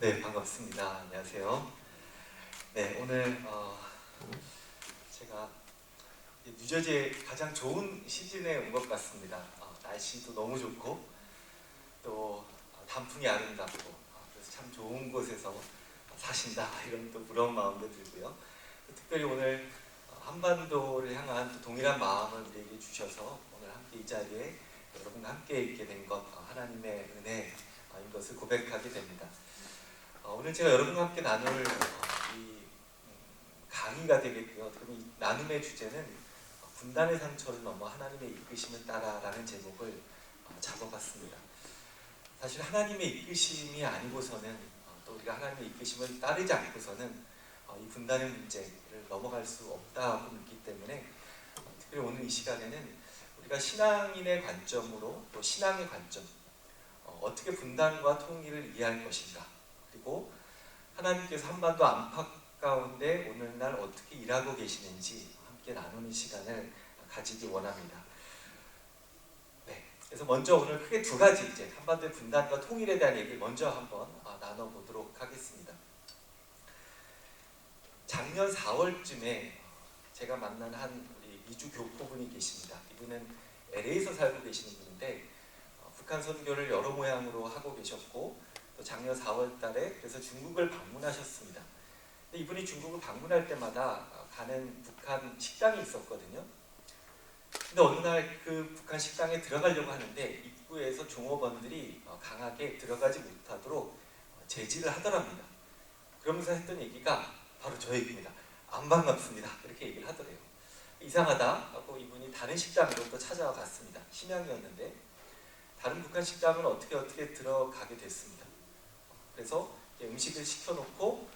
네, 반갑습니다. 안녕하세요. 네, 오늘 제가 뉴저지의 가장 좋은 시즌에 온 것 같습니다. 날씨도 너무 좋고 또 단풍이 아름답고 그래서 참 좋은 곳에서 사신다 이런 또 부러운 마음도 들고요. 특별히 오늘 한반도를 향한 또 동일한 마음을 우리에게 주셔서 오늘 함께 이 자리에 여러분과 함께 있게 된 것 하나님의 은혜인 것을 고백하게 됩니다. 오늘 제가 여러분과 함께 나눌 이 강의가 되겠고요. 그럼 이 나눔의 주제는 분단의 상처를 넘어 하나님의 이끄심을 따라라는 제목을 잡아봤습니다. 사실 하나님의 이끄심이 아니고서는 또 우리가 하나님의 이끄심을 따르지 않고서는 이 분단의 문제를 넘어갈 수 없다고 믿기 때문에 특별히 오늘 이 시간에는 우리가 신앙인의 관점으로 또 신앙의 관점 어떻게 분단과 통일을 이해할 것인가, 그리고 하나님께서 한반도 안팎 가운데 오늘날 어떻게 일하고 계시는지 함께 나누는 시간을 가지기 원합니다. 네, 그래서 먼저 오늘 크게 두 가지 이제 한반도의 분단과 통일에 대한 얘기를 먼저 한번 나눠보도록 하겠습니다. 작년 4월쯤에 제가 만난 한 우리 미주 교포분이 계십니다. 이분은 LA에서 살고 계시는 분인데 북한 선교를 여러 모양으로 하고 계셨고 또 작년 4월 달에 그래서 중국을 방문하셨습니다. 근데 이분이 중국을 방문할 때마다 가는 북한 식당이 있었거든요. 근데 어느 날 그 북한 식당에 들어가려고 하는데 입구에서 종업원들이 강하게 들어가지 못하도록 제지를 하더랍니다. 그러면서 했던 얘기가 바로 저 얘기입니다. 안 반갑습니다. 이렇게 얘기를 하더래요. 이상하다 하고 이분이 다른 식당으로 또 찾아와 갔습니다. 심양이었는데 다른 북한 식당은 어떻게 들어가게 됐습니다. 그래서 음식을 시켜놓고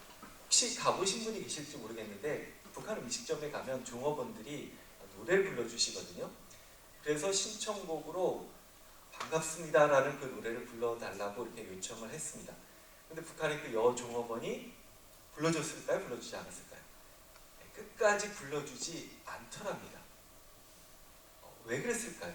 혹시 가보신 분이 계실지 모르겠는데 북한 음식점에 가면 종업원들이 노래를 불러주시거든요. 그래서 신청곡으로 반갑습니다라는 그 노래를 불러달라고 이렇게 요청을 했습니다. 근데 북한의 그 여종업원이 불러줬을까요? 불러주지 않았을까요? 끝까지 불러주지 않더랍니다. 왜 그랬을까요?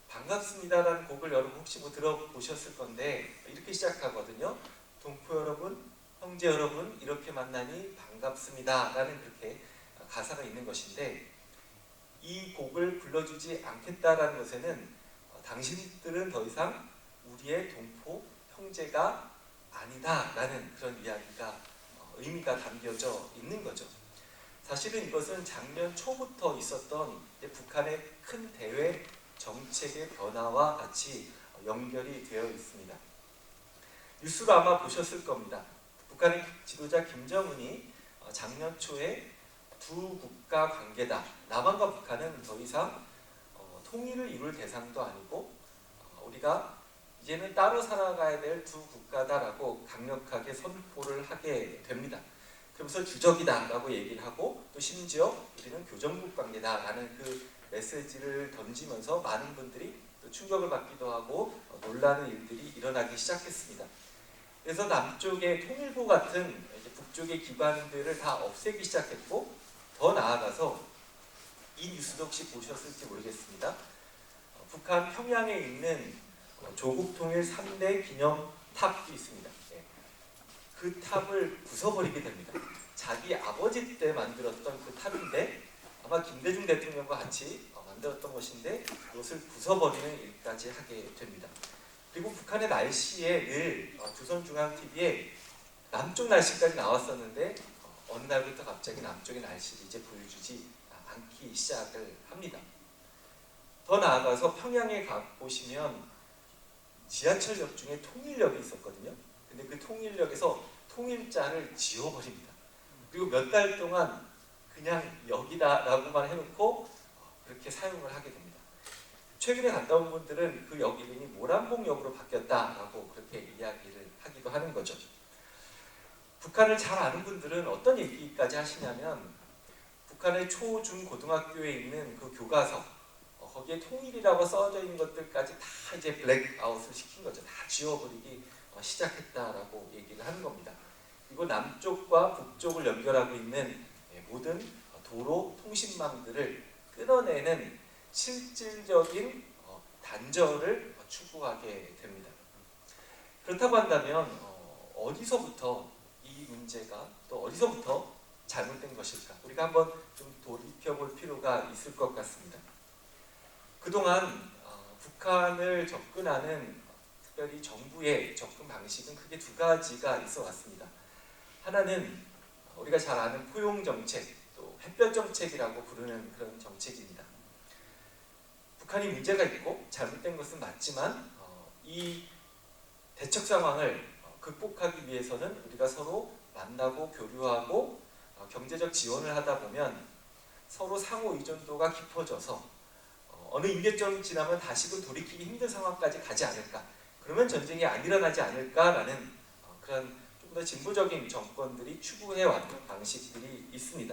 반갑습니다라는 곡을 여러분 혹시 뭐 들어보셨을 건데 이렇게 시작하거든요. 동포 여러분, 형제 여러분, 이렇게 만나니 반갑습니다 라는 그렇게 가사가 있는 것인데 이 곡을 불러주지 않겠다라는 것에는 당신들은 더 이상 우리의 동포, 형제가 아니다 라는 그런 이야기가 의미가 담겨져 있는 거죠. 사실은 이것은 작년 초부터 있었던 북한의 큰 대외 정책의 변화와 같이 연결이 되어 있습니다. 뉴스로 아마 보셨을 겁니다. 북한의 지도자 김정은이 작년 초에 두 국가 관계다. 남한과 북한은 더 이상 통일을 이룰 대상도 아니고 우리가 이제는 따로 살아가야 될 두 국가다라고 강력하게 선포를 하게 됩니다. 그러면서 주적이다라고 얘기를 하고 또 심지어 우리는 교정국 관계다라는 그 메시지를 던지면서 많은 분들이 또 충격을 받기도 하고 놀라는 일들이 일어나기 시작했습니다. 그래서 남쪽의 통일부 같은 북쪽의 기관들을 다 없애기 시작했고 더 나아가서 이 뉴스도 혹시 보셨을지 모르겠습니다. 북한 평양에 있는 조국통일 3대 기념 탑도 있습니다. 그 탑을 부숴버리게 됩니다. 자기 아버지 때 만들었던 그 탑인데 아마 김대중 대통령과 같이 만들었던 것인데 그것을 부숴버리는 일까지 하게 됩니다. 그리고 북한의 날씨에 늘 조선중앙TV에 남쪽 날씨까지 나왔었는데 어느 날부터 갑자기 남쪽의 날씨를 이제 보여주지 않기 시작을 합니다. 더 나아가서 평양에 가보시면 지하철역 중에 통일역이 있었거든요. 근데 그 통일역에서 통일자를 지워버립니다. 그리고 몇 달 동안 그냥 역이다라고만 해놓고 그렇게 사용을 하게 됩니다. 최근에 갔다 온 분들은 그 역 이름이 모란봉역으로 바뀌었다라고 그렇게 이야기를 하기도 하는 거죠. 북한을 잘 아는 분들은 어떤 얘기까지 하시냐면 북한의 초, 중, 고등학교에 있는 그 교과서 거기에 통일이라고 써져 있는 것들까지 다 이제 블랙아웃을 시킨 거죠. 다 지워버리기 시작했다라고 얘기를 하는 겁니다. 그리고 남쪽과 북쪽을 연결하고 있는 모든 도로 통신망들을 끊어내는 실질적인 단절을 추구하게 됩니다. 그렇다고 한다면 어디서부터 이 문제가 또 어디서부터 잘못된 것일까? 우리가 한번 좀 돌이켜볼 필요가 있을 것 같습니다. 그동안 북한을 접근하는 특별히 정부의 접근 방식은 크게 두 가지가 있어 왔습니다. 하나는 우리가 잘 아는 포용 정책, 또 햇볕 정책이라고 부르는 그런 정책입니다. 북한이 문제가 있고 잘못된 것은 맞지만 이 대척 상황을 극복하기 위해서는 우리가 서로 만나고 교류하고 경제적 지원을 하다 보면 서로 상호 의존도가 깊어져서 어느 임계점이 지나면 다시금 돌이키기 힘든 상황까지 가지 않을까, 그러면 전쟁이 안 일어나지 않을까라는 그런 좀 더 진보적인 정권들이 추구해왔던 방식들이 있습니다.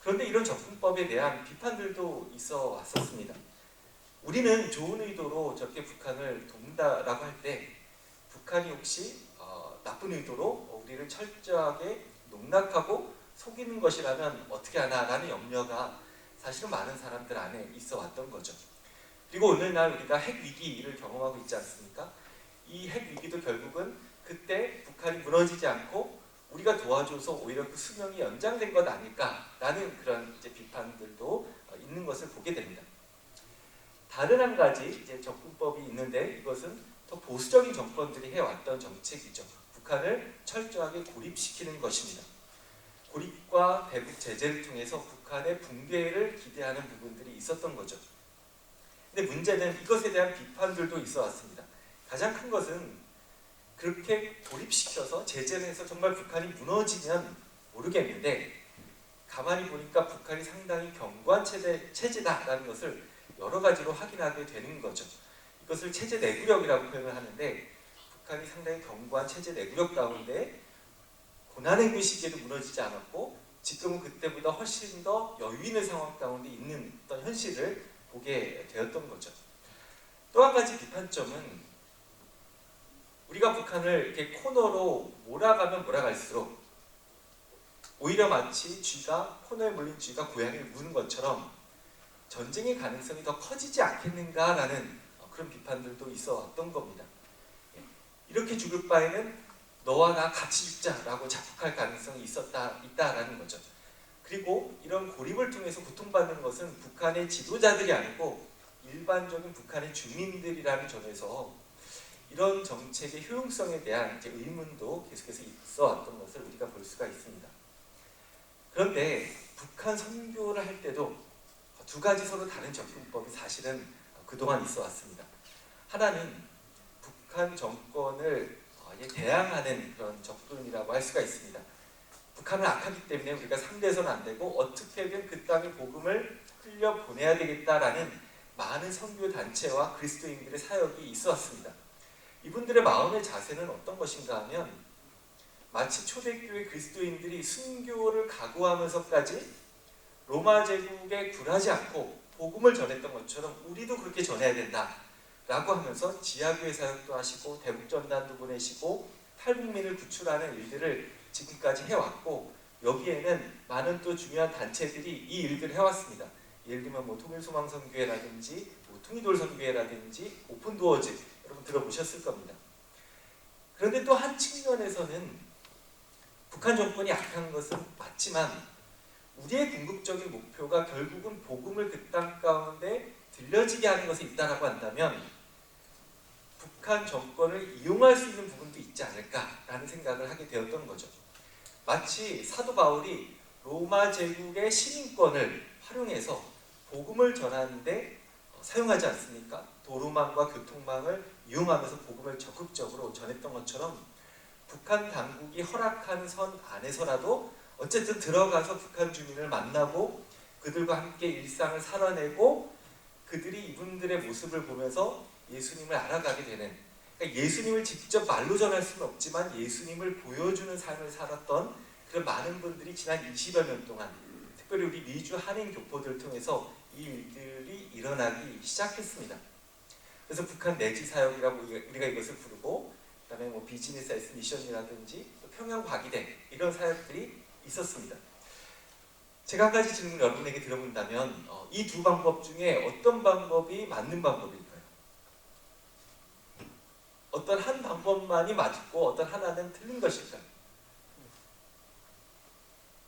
그런데 이런 접근법에 대한 비판들도 있어 왔었습니다. 우리는 좋은 의도로 저렇게 북한을 돕는다라고 할 때 북한이 혹시 나쁜 의도로 우리를 철저하게 농락하고 속이는 것이라면 어떻게 하나라는 염려가 사실은 많은 사람들 안에 있어 왔던 거죠. 그리고 오늘날 우리가 핵 위기를 경험하고 있지 않습니까? 이 핵 위기도 결국은 그때 북한이 무너지지 않고 우리가 도와줘서 오히려 그 수명이 연장된 것 아닐까라는 그런 이제 비판들도 있는 것을 보게 됩니다. 다른 한 가지 이제 접근법이 있는데 이것은 더 보수적인 정권들이 해왔던 정책이죠. 북한을 철저하게 고립시키는 것입니다. 고립과 대북 제재를 통해서 북한의 붕괴를 기대하는 부분들이 있었던 거죠. 근데 문제는 이것에 대한 비판들도 있어 왔습니다. 가장 큰 것은 그렇게 고립시켜서 제재를 해서 정말 북한이 무너지면 모르겠는데 가만히 보니까 북한이 상당히 견고한 체제다라는 것을 여러 가지로 확인하게 되는 거죠. 이것을 체제 내구력이라고 표현을 하는데 북한이 상당히 견고한 체제 내구력 가운데 고난행군 시기에도 무너지지 않았고 지금은 그때보다 훨씬 더 여유 있는 상황 가운데 있는 어떤 현실을 보게 되었던 거죠. 또 한 가지 비판점은 우리가 북한을 이렇게 코너로 몰아가면 몰아갈수록 오히려 마치 쥐가 코너에 물린 쥐가 고양이를 무는 것처럼 전쟁의 가능성이 더 커지지 않겠는가라는 그런 비판들도 있어 왔던 겁니다. 이렇게 죽을 바에는 너와 나 같이 죽자라고 자폭할 가능성이 있다라는 거죠. 그리고 이런 고립을 통해서 고통받는 것은 북한의 지도자들이 아니고 일반적인 북한의 주민들이라는 점에서 이런 정책의 효용성에 대한 이제 의문도 계속해서 있어 왔던 것을 우리가 볼 수가 있습니다. 그런데 북한 선교를 할 때도 두 가지 서로 다른 접근법이 사실은 그동안 있어 왔습니다. 하나는 북한 정권을 대항하는 그런 접근이라고 할 수가 있습니다. 북한은 악하기 때문에 우리가 상대해서는 안 되고 어떻게든 그 땅에 복음을 흘려보내야 되겠다라는 많은 선교 단체와 그리스도인들의 사역이 있어 왔습니다. 이분들의 마음의 자세는 어떤 것인가 하면 마치 초대교회 그리스도인들이 순교를 각오하면서까지 로마 제국에 굴하지 않고 복음을 전했던 것처럼 우리도 그렇게 전해야 된다라고 하면서 지하교회 사역도 하시고 대북전단도 보내시고 탈북민을 구출하는 일들을 지금까지 해왔고 여기에는 많은 또 중요한 단체들이 이 일들을 해왔습니다. 예를 들면 통일소망선교회라든지 통일돌선교회라든지 오픈도어즈 여러분 들어보셨을 겁니다. 그런데 또 한 측면에서는 북한 정권이 악한 것은 맞지만 우리의 궁극적인 목표가 결국은 복음을 그 땅 가운데 들려지게 하는 것이 있다라고 한다면 북한 정권을 이용할 수 있는 부분도 있지 않을까라는 생각을 하게 되었던 거죠. 마치 사도 바울이 로마 제국의 시민권을 활용해서 복음을 전하는데 사용하지 않습니까? 도로망과 교통망을 이용하면서 복음을 적극적으로 전했던 것처럼 북한 당국이 허락한 선 안에서라도 어쨌든 들어가서 북한 주민을 만나고 그들과 함께 일상을 살아내고 그들이 이분들의 모습을 보면서 예수님을 알아가게 되는, 그러니까 예수님을 직접 말로 전할 수는 없지만 예수님을 보여주는 삶을 살았던 그런 많은 분들이 지난 20여 년 동안 특별히 우리 미주 한인 교포들을 통해서 이 일들이 일어나기 시작했습니다. 그래서 북한 내지 사역이라고 우리가 이것을 부르고 그다음에 뭐 비즈니스 에스 미션이라든지 평양 과기대 이런 사역들이 있었습니다. 제가 한 가지 질문 여러분에게 들어본다면 이 두 방법 중에 어떤 방법이 맞는 방법일까요? 어떤 한 방법만이 맞고 어떤 하나는 틀린 것일까요?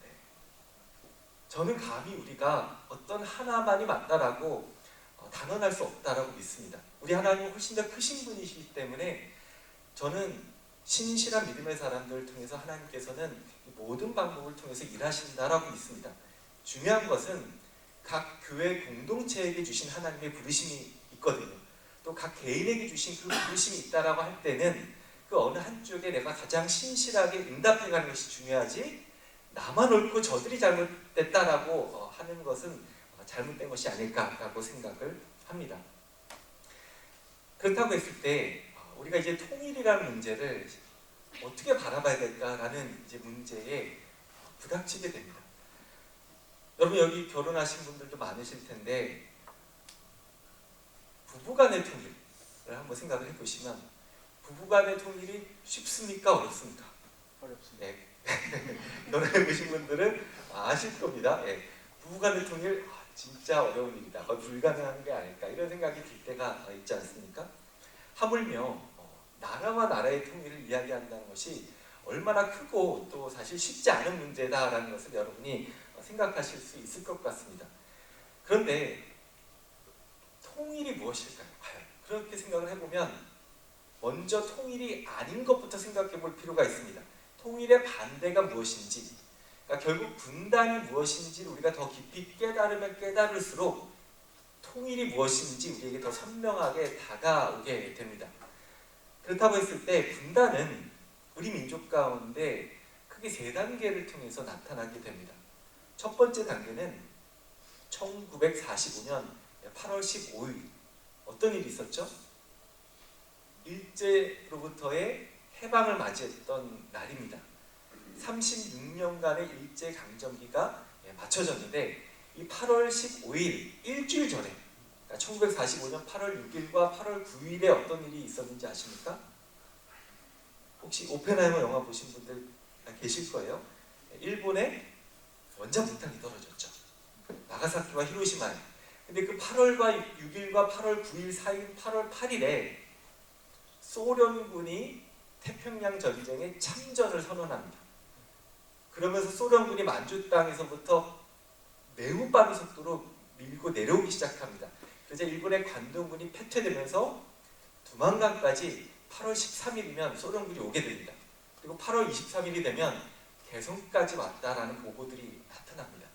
네. 저는 감히 우리가 어떤 하나만이 맞다라고 단언할 수 없다라고 믿습니다. 우리 하나님은 훨씬 더 크신 분이시기 때문에 저는 신실한 믿음의 사람들을 통해서 하나님께서는 모든 방법을 통해서 일하신다라고 믿습니다. 중요한 것은 각 교회 공동체에게 주신 하나님의 부르심이 있거든요. 또 각 개인에게 주신 그 부르심이 있다라고 할 때는 그 어느 한쪽에 내가 가장 신실하게 응답해가는 것이 중요하지, 나만 옳고 저들이 잘못됐다라고 하는 것은 잘못된 것이 아닐까라고 생각을 합니다. 그렇다고 했을 때 우리가 이제 통일이라는 문제를 어떻게 바라봐야 될까라는 이제 문제에 부닥치게 됩니다. 여러분 여기 결혼하신 분들도 많으실 텐데 부부간의 통일을 한번 생각을 해보시면 부부간의 통일이 쉽습니까? 어렵습니까? 어렵습니다. 네. 결혼해보신 분들은 아실 겁니다. 네. 부부간의 통일 진짜 어려운 일이다. 불가능한 게 아닐까 이런 생각이 들 때가 있지 않습니까? 하물며 나라와 나라의 통일을 이야기한다는 것이 얼마나 크고 또 사실 쉽지 않은 문제다라는 것을 여러분이 생각하실 수 있을 것 같습니다. 그런데 통일이 무엇일까요? 그렇게 생각을 해보면 먼저 통일이 아닌 것부터 생각해 볼 필요가 있습니다. 통일의 반대가 무엇인지, 그러니까 결국 분단이 무엇인지를 우리가 더 깊이 깨달으면 깨달을수록 통일이 무엇인지 우리에게 더 선명하게 다가오게 됩니다. 그렇다고 했을 때 분단은 우리 민족 가운데 크게 세 단계를 통해서 나타나게 됩니다. 첫 번째 단계는 1945년 8월 15일 어떤 일이 있었죠? 일제로부터의 해방을 맞이했던 날입니다. 36년간의 일제강점기가 맞춰졌는데 이 8월 15일 일주일 전에, 그러니까 1945년 8월 6일과 8월 9일에 어떤 일이 있었는지 아십니까? 혹시 오펜하이머 영화 보신 분들 계실 거예요. 일본의 원자폭탄이 떨어졌죠. 나가사키와 히로시마에. 근데 그 8월과 6일과 8월 9일 사이인 8월 8일에 소련군이 태평양 전쟁에 참전을 선언합니다. 그러면서 소련군이 만주 땅에서부터 매우 빠른 속도로 밀고 내려오기 시작합니다. 그래서 일본의 관동군이 패퇴되면서 두만강까지 8월 13일이면 소련군이 오게 됩니다. 그리고 8월 23일이 되면 개성까지 왔다라는 보고들이 나타납니다.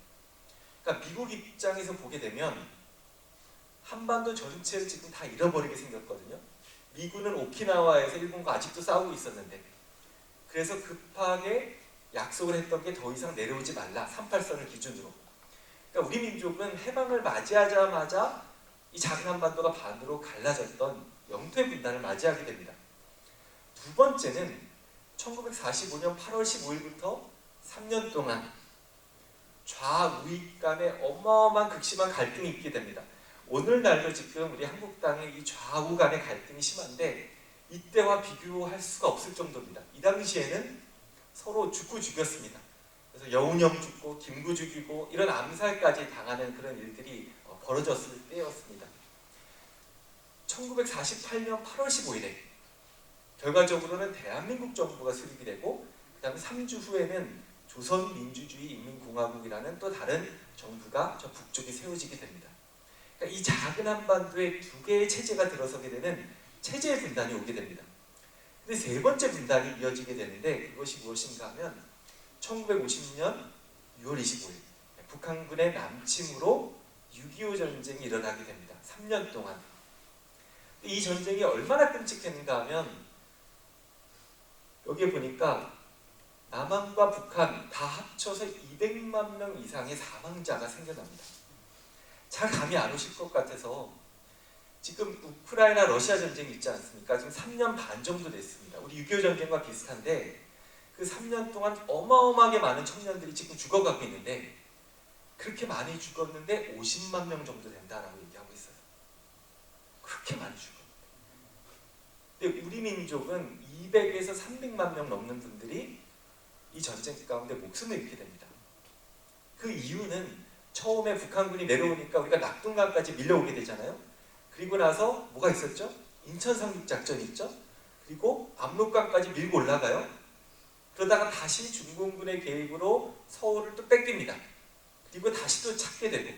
그러니까 미국 입장에서 보게 되면 한반도 전체를 지금 다 잃어버리게 생겼거든요. 미군은 오키나와에서 일본과 아직도 싸우고 있었는데, 그래서 급하게 약속을 했던 게 더 이상 내려오지 말라, 38선을 기준으로. 그러니까 우리 민족은 해방을 맞이하자마자 이 작은 한반도가 반으로 갈라졌던 영토의 분단을 맞이하게 됩니다. 두 번째는 1945년 8월 15일부터 3년 동안 좌우익 간의 어마어마한 극심한 갈등이 있게 됩니다. 오늘날도 지금 우리 한국 땅에 이 좌우 간의 갈등이 심한데 이때와 비교할 수가 없을 정도입니다. 이 당시에는 서로 죽고 죽였습니다. 그래서 여운형 죽고 김구 죽이고 이런 암살까지 당하는 그런 일들이 벌어졌을 때였습니다. 1948년 8월 15일에 결과적으로는 대한민국 정부가 수립이 되고 그 다음에 3주 후에는 조선민주주의인민공화국이라는 또 다른 정부가 저 북쪽에 세워지게 됩니다. 그러니까 이 작은 한반도에 두 개의 체제가 들어서게 되는 체제의 분단이 오게 됩니다. 근데 세 번째 분단이 이어지게 되는데 그것이 무엇인가 하면 1950년 6월 25일 북한군의 남침으로 6.25 전쟁이 일어나게 됩니다. 3년 동안. 이 전쟁이 얼마나 끔찍했는가 하면 여기에 보니까 남한과 북한 다 합쳐서 200만 명 이상의 사망자가 생겨납니다. 잘 감이 안 오실 것 같아서 지금 우크라이나 러시아 전쟁이 있지 않습니까? 지금 3년 반 정도 됐습니다. 우리 6.25 전쟁과 비슷한데 그 3년 동안 어마어마하게 많은 청년들이 지금 죽어가고 있는데 그렇게 많이 죽었는데 50만 명 정도 된다라고 얘기하고 있어요. 그렇게 많이 죽었는데. 근데 우리 민족은 200에서 300만 명 넘는 분들이 이 전쟁 가운데 목숨을 잃게 됩니다. 그 이유는 처음에 북한군이 내려오니까 우리가 낙동강까지 밀려오게 되잖아요. 그리고 나서 뭐가 있었죠? 인천 상륙작전이 있죠. 그리고 압록강까지 밀고 올라가요. 그러다가 다시 중공군의 개입으로 서울을 또 뺏깁니다. 그리고 다시 또 찾게 되고,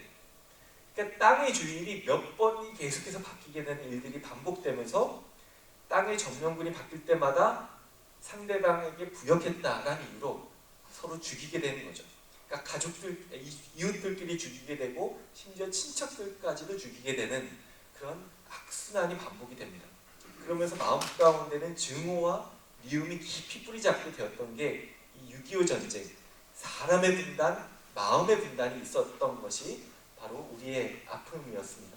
그러니까 땅의 주인이 몇 번이 계속해서 바뀌게 되는 일들이 반복되면서 땅의 점령군이 바뀔 때마다 상대방에게 부역했다라는 이유로 서로 죽이게 되는 거죠. 그러니까 가족들, 이웃들끼리 죽이게 되고 심지어 친척들까지도 죽이게 되는 그런 악순환이 반복이 됩니다. 그러면서 마음 가운데는 증오와 미움이 깊이 뿌리 잡게 되었던 게 이 6.25 전쟁, 사람의 분단, 마음의 분단이 있었던 것이 바로 우리의 아픔이었습니다.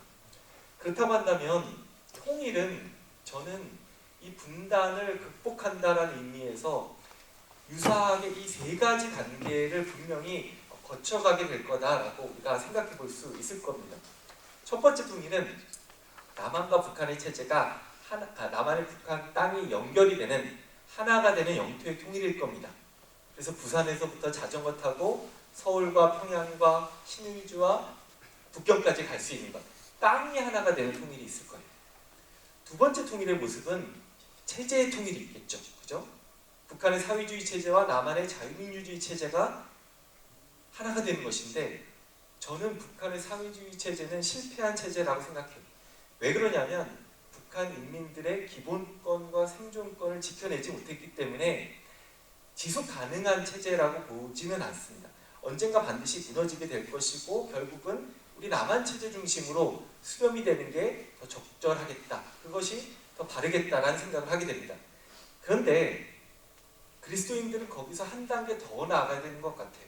그렇다고 한다면 통일은 저는 이 분단을 극복한다라는 의미에서 유사하게 이 세 가지 단계를 분명히 거쳐가게 될 거다라고 우리가 생각해 볼 수 있을 겁니다. 첫 번째 통일은 남한과 북한의 체제가 남한의 북한 땅이 연결이 되는 하나가 되는 영토의 통일일 겁니다. 그래서 부산에서부터 자전거 타고 서울과 평양과 신의주와 북경까지 갈 수 있는 것, 땅이 하나가 되는 통일이 있을 거예요. 두 번째 통일의 모습은 체제의 통일이 있겠죠. 그죠? 북한의 사회주의 체제와 남한의 자유민주주의 체제가 하나가 되는 것인데, 저는 북한의 사회주의 체제는 실패한 체제라고 생각해요. 왜 그러냐면 북한 인민들의 기본권과 생존권을 지켜내지 못했기 때문에 지속 가능한 체제라고 보지는 않습니다. 언젠가 반드시 무너지게 될 것이고 결국은 우리 남한 체제 중심으로 수렴이 되는 게 더 적절하겠다, 그것이 더 바르겠다라는 생각을 하게 됩니다. 그런데 그리스도인들은 거기서 한 단계 더 나아가야 되는 것 같아요.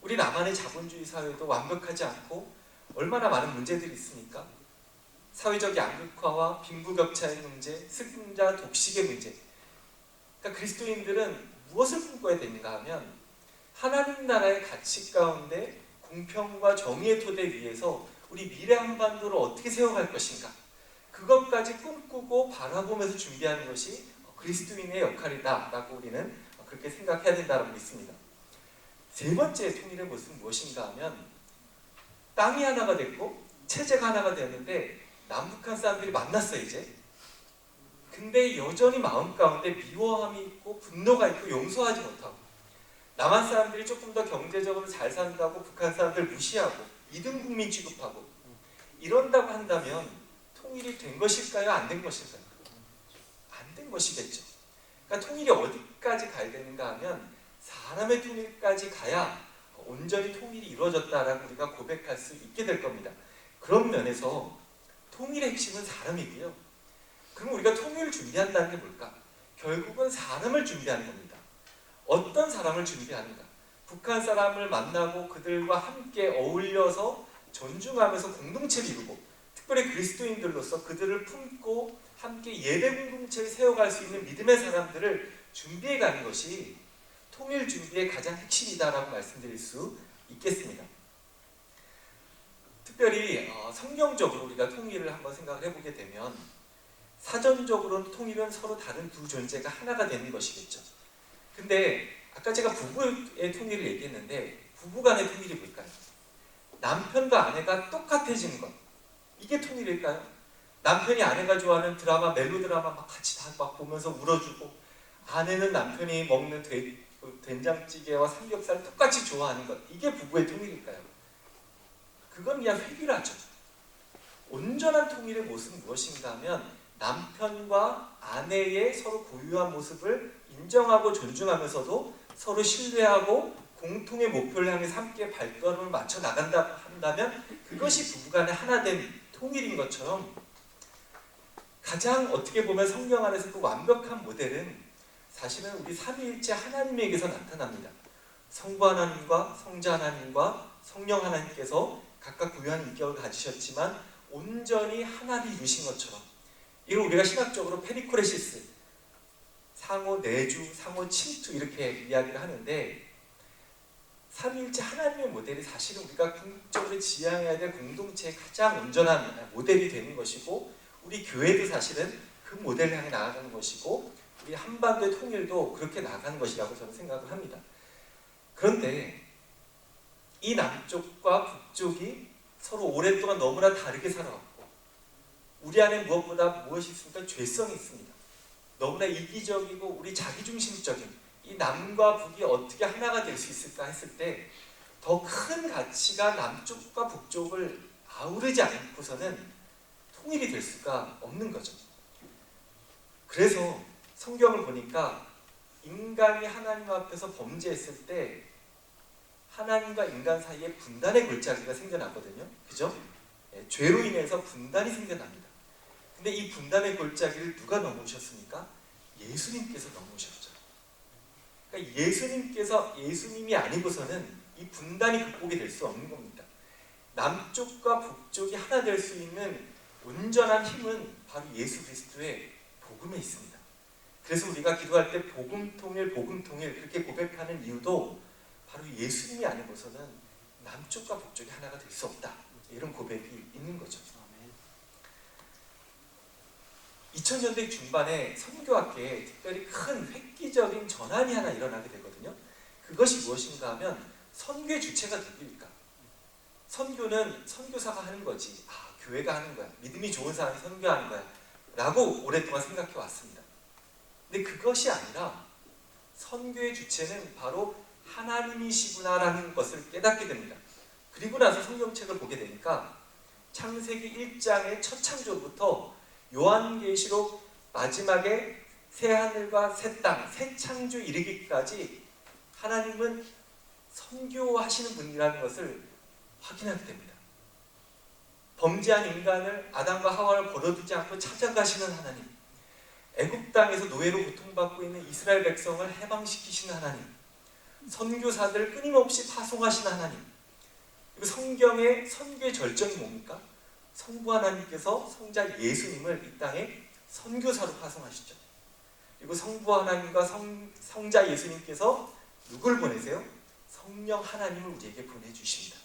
우리 남한의 자본주의 사회도 완벽하지 않고 얼마나 많은 문제들이 있습니까? 사회적 양극화와 빈부격차의 문제, 승자 독식의 문제. 그러니까 그리스도인들은 무엇을 꿈꿔야 되는가 하면 하나님 나라의 가치 가운데 공평과 정의의 토대 위에서 우리 미래 한반도를 어떻게 세워갈 것인가, 그것까지 꿈꾸고 바라보면서 준비하는 것이 그리스도인의 역할이다 라고 우리는 그렇게 생각해야 된다고 믿습니다. 세 번째 통일의 모습은 무엇인가 하면 땅이 하나가 됐고 체제가 하나가 되었는데 남북한 사람들이 만났어요 이제. 근데 여전히 마음 가운데 미워함이 있고 분노가 있고 용서하지 못하고, 남한 사람들이 조금 더 경제적으로 잘 산다고 북한 사람들 무시하고 2등 국민 취급하고 이런다고 한다면 통일이 된 것일까요? 안 된 것일까요? 안 된 것이겠죠. 그러니까 통일이 어디까지 가야 되는가 하면 사람의 통일까지 가야 온전히 통일이 이루어졌다라고 우리가 고백할 수 있게 될 겁니다. 그런 면에서 통일의 핵심은 사람이고요. 그럼 우리가 통일을 준비한다는 게 뭘까? 결국은 사람을 준비하는 겁니다. 어떤 사람을 준비하는가? 북한 사람을 만나고 그들과 함께 어울려서 존중하면서 공동체를 이루고, 특별히 그리스도인들로서 그들을 품고 함께 예배 공동체를 세워갈 수 있는 믿음의 사람들을 준비해 가는 것이 통일 준비의 가장 핵심이다라고 말씀드릴 수 있겠습니다. 특별히 성경적으로 우리가 통일을 한번 생각을 해보게 되면 사전적으로는 통일은 서로 다른 두 존재가 하나가 되는 것이겠죠. 근데 아까 제가 부부의 통일을 얘기했는데 부부 간의 통일이 뭘까요? 남편과 아내가 똑같아지는 것, 이게 통일일까요? 남편이 아내가 좋아하는 드라마, 멜로드라마 막 같이 다 막 보면서 울어주고, 아내는 남편이 먹는 된장찌개와 삼겹살 똑같이 좋아하는 것, 이게 부부의 통일일까요? 그건 그냥 획일화죠. 온전한 통일의 모습은 무엇인가 하면 남편과 아내의 서로 고유한 모습을 인정하고 존중하면서도 서로 신뢰하고 공통의 목표를 향해서 함께 발걸음을 맞춰 나간다 한다면 그것이 부부간의 하나된 통일인 것처럼, 가장 어떻게 보면 성경 안에서 그 완벽한 모델은 사실은 우리 삼위일체 하나님에게서 나타납니다. 성부 하나님과 성자 하나님과 성령 하나님께서 각각 고유한 인격을 가지셨지만 온전히 하나를 이루신 것처럼, 이걸 우리가 신학적으로 페리코레시스, 상호 내주, 상호 침투 이렇게 이야기를 하는데, 삼위일체 하나님의 모델이 사실은 우리가 궁극적으로 지향해야 될 공동체의 가장 온전한 모델이 되는 것이고, 우리 교회도 사실은 그 모델을 향해 나아가는 것이고, 우리 한반도의 통일도 그렇게 나아가는 것이라고 저는 생각을 합니다. 그런데 이 남쪽과 북쪽이 서로 오랫동안 너무나 다르게 살아왔고, 우리 안에 무엇보다 무엇이 있습니까? 죄성이 있습니다. 너무나 이기적이고 우리 자기중심적인 이 남과 북이 어떻게 하나가 될 수 있을까 했을 때 더 큰 가치가 남쪽과 북쪽을 아우르지 않고서는 통일이 될 수가 없는 거죠. 그래서 성경을 보니까 인간이 하나님 앞에서 범죄했을 때 하나님과 인간 사이에 분단의 골짜기가 생겨나거든요. 그죠? 죄로 인해서 분단이 생겨납니다. 근데 이 분단의 골짜기를 누가 넘으셨습니까? 예수님께서 넘으셨죠. 그러니까 예수님이 아니고서는 이 분단이 극복이 될 수 없는 겁니다. 남쪽과 북쪽이 하나 될 수 있는 온전한 힘은 바로 예수 그리스도의 복음에 있습니다. 그래서 우리가 기도할 때 복음 통일 그렇게 고백하는 이유도 바로 예수님이 아니고서는 남쪽과 북쪽이 하나가 될 수 없다. 이런 고백이 있는 거죠. 2000년대 중반에 선교학계에 특별히 큰 획기적인 전환이 하나 일어나게 되거든요. 그것이 무엇인가 하면 선교의 주체가 누구일까? 선교는 선교사가 하는 거지. 교회가 하는 거야. 믿음이 좋은 사람이 선교하는 거야. 라고 오랫동안 생각해 왔습니다. 근데 그것이 아니라 선교의 주체는 바로 하나님이시구나라는 것을 깨닫게 됩니다. 그리고 나서 성경책을 보게 되니까 창세기 1장의 첫 창조부터 요한계시록 마지막에 새 하늘과 새 땅, 새 창조 이르기까지 하나님은 선교하시는 분이라는 것을 확인하게 됩니다. 범죄한 인간을 아담과 하와를 버려두지 않고 찾아가시는 하나님, 애굽 땅에서 노예로 고통받고 있는 이스라엘 백성을 해방시키시는 하나님, 선교사들을 끊임없이 파송하시는 하나님. 그리고 성경의 선교의 절정이 뭡니까? 성부 하나님께서 성자 예수님을 이 땅에 선교사로 파송하시죠. 그리고 성부 하나님과 성자 예수님께서 누굴 보내세요? 성령 하나님을 우리에게 보내주십니다.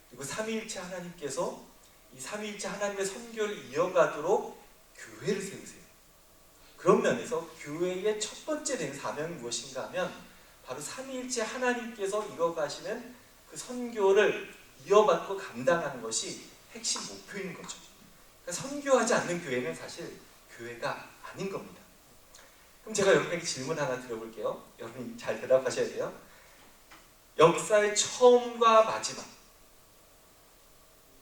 그리고 삼위일체 하나님께서 이 삼위일체 하나님의 선교를 이어가도록 교회를 세우세요. 그런 면에서 교회의 첫 번째 된 사명이 무엇인가 하면 바로 삼위일체 하나님께서 이어가시는 그 선교를 이어받고 감당하는 것이 핵심 목표인 거죠. 그러니까 선교하지 않는 교회는 사실 교회가 아닌 겁니다. 그럼 제가 여러분에게 질문 하나 드려볼게요. 여러분이 잘 대답하셔야 돼요. 역사의 처음과 마지막,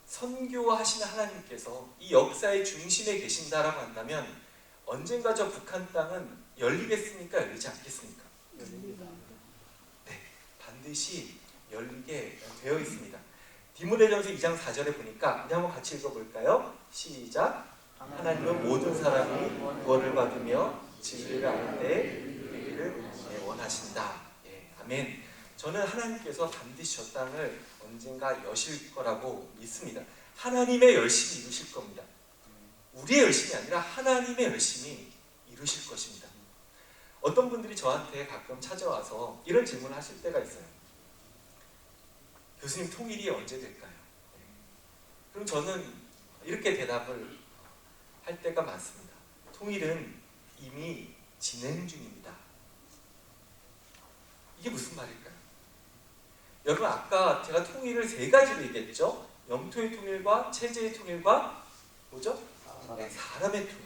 선교하시는 하나님께서 이 역사의 중심에 계신다라고 한다면 언젠가 저 북한 땅은 열리겠습니까? 열리지 않겠습니까? 네, 반드시 열리게 되어 있습니다. 디모데전서 2장 4절에 보니까 한번 같이 읽어볼까요? 시작! 하나님은 모든 사람이 구원을 받으며 진리를 아는 데 이르기를 원하신다. 아멘. 저는 하나님께서 반드시 저 땅을 언젠가 여실 거라고 믿습니다. 하나님의 열심히 이루실 겁니다. 우리의 열심이 아니라 하나님의 열심히 이루실 것입니다. 어떤 분들이 저한테 가끔 찾아와서 이런 질문을 하실 때가 있어요. 교수님, 통일이 언제 될까요? 그럼 저는 이렇게 대답을 할 때가 많습니다. 통일은 이미 진행 중입니다. 이게 무슨 말일까요? 여러분, 아까 제가 통일을 세 가지로 얘기했죠. 영토의 통일과 체제의 통일과 뭐죠? 사람의 통일.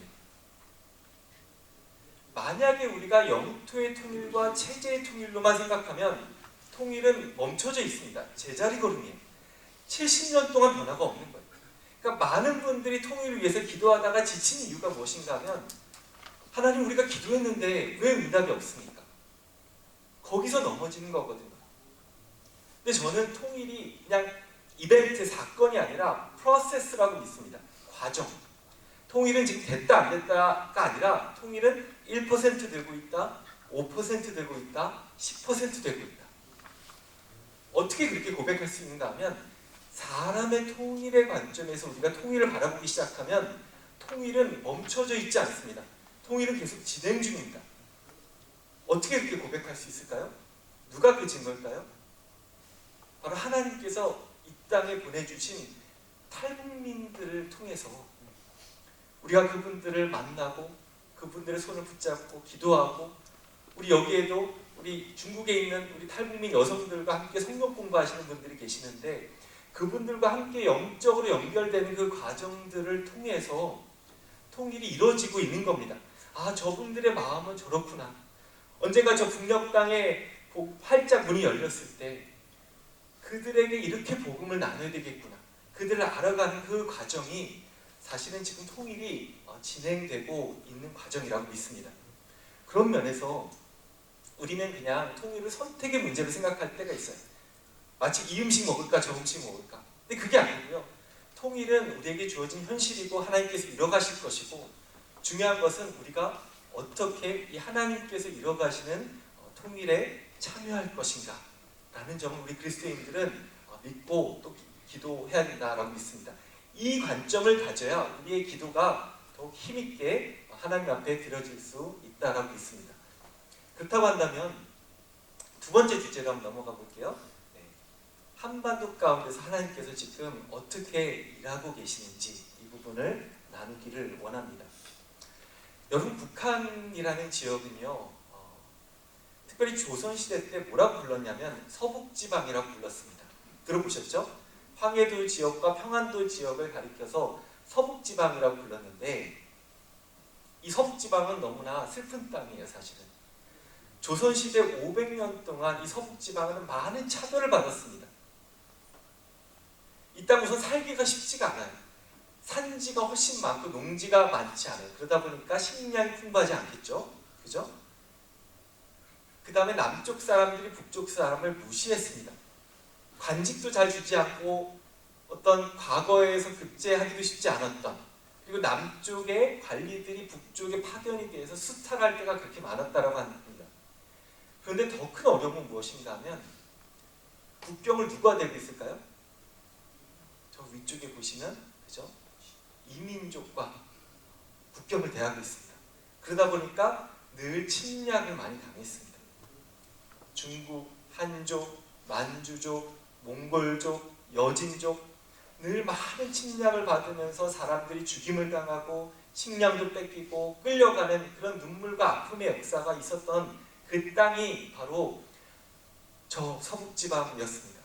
만약에 우리가 영토의 통일과 체제의 통일로만 생각하면 통일은 멈춰져 있습니다. 제자리 걸음이에요. 70년 동안 변화가 없는 거예요. 그러니까 많은 분들이 통일을 위해서 기도하다가 지친 이유가 무엇인가 하면 하나님, 우리가 기도했는데 왜 응답이 없습니까? 거기서 넘어지는 거거든요. 근데 저는 통일이 그냥 이벤트, 사건이 아니라 프로세스라고 믿습니다. 과정. 통일은 지금 됐다 안 됐다가 아니라 통일은 1% 되고 있다, 5% 되고 있다, 10% 되고 있다. 어떻게 그렇게 고백할 수 있는가 하면 사람의 통일의 관점에서 우리가 통일을 바라보기 시작하면 통일은 멈춰져 있지 않습니다. 통일은 계속 진행 중입니다. 어떻게 그렇게 고백할 수 있을까요? 누가 그 증거일까요? 바로 하나님께서 이 땅에 보내주신 탈북민들을 통해서 우리가 그분들을 만나고 그분들의 손을 붙잡고 기도하고, 우리 여기에도 우리 중국에 있는 우리 탈북민 여성들과 함께 성경 공부하시는 분들이 계시는데 그분들과 함께 영적으로 연결되는 그 과정들을 통해서 통일이 이루어지고 있는 겁니다. 아, 저분들의 마음은 저렇구나. 언젠가 저 북녘 땅에 활짝 문이 열렸을 때 그들에게 이렇게 복음을 나눠야 되겠구나. 그들을 알아가는 그 과정이 사실은 지금 통일이 진행되고 있는 과정이라고 믿습니다. 그런 면에서 우리는 그냥 통일을 선택의 문제로 생각할 때가 있어요. 마치 이 음식 먹을까 저 음식 먹을까. 근데 그게 아니고요. 통일은 우리에게 주어진 현실이고 하나님께서 이뤄가실 것이고, 중요한 것은 우리가 어떻게 이 하나님께서 이뤄가시는 통일에 참여할 것인가 라는 점을 우리 그리스도인들은 믿고 또 기도해야 된다라고 믿습니다. 이 관점을 가져야 우리의 기도가 더욱 힘있게 하나님 앞에 드려질 수 있다라고 믿습니다. 그렇다고 한다면 두 번째 주제로 한번 넘어가 볼게요. 한반도 가운데서 하나님께서 지금 어떻게 일하고 계시는지 이 부분을 나누기를 원합니다. 여러분, 북한이라는 지역은요, 특별히 조선시대 때 뭐라고 불렀냐면 서북지방이라고 불렀습니다. 들어보셨죠? 황해도 지역과 평안도 지역을 가리켜서 서북지방이라고 불렀는데, 이 서북지방은 너무나 슬픈 땅이에요. 사실은 조선시대 500년 동안 이 서북지방은 많은 차별을 받았습니다. 이 땅 우선 살기가 쉽지가 않아요. 산지가 훨씬 많고 농지가 많지 않아요. 그러다 보니까 식량이 풍부하지 않겠죠? 그죠? 그 다음에 남쪽 사람들이 북쪽 사람을 무시했습니다. 관직도 잘 주지 않고 어떤 과거에서 급제하기도 쉽지 않았던, 그리고 남쪽의 관리들이 북쪽에 파견이 돼서 수탈할 때가 그렇게 많았다라고 합니다. 그런데 더 큰 어려움은 무엇인가 하면 국경을 누가 대고 있을까요? 저 위쪽에 보시면, 그죠? 이민족과 국경을 대하고 있습니다. 그러다 보니까 늘 침략을 많이 당했습니다. 중국, 한족, 만주족, 몽골족, 여진족, 늘 많은 침략을 받으면서 사람들이 죽임을 당하고 식량도 뺏기고 끌려가는 그런 눈물과 아픔의 역사가 있었던 그 땅이 바로 저 서북지방이었습니다.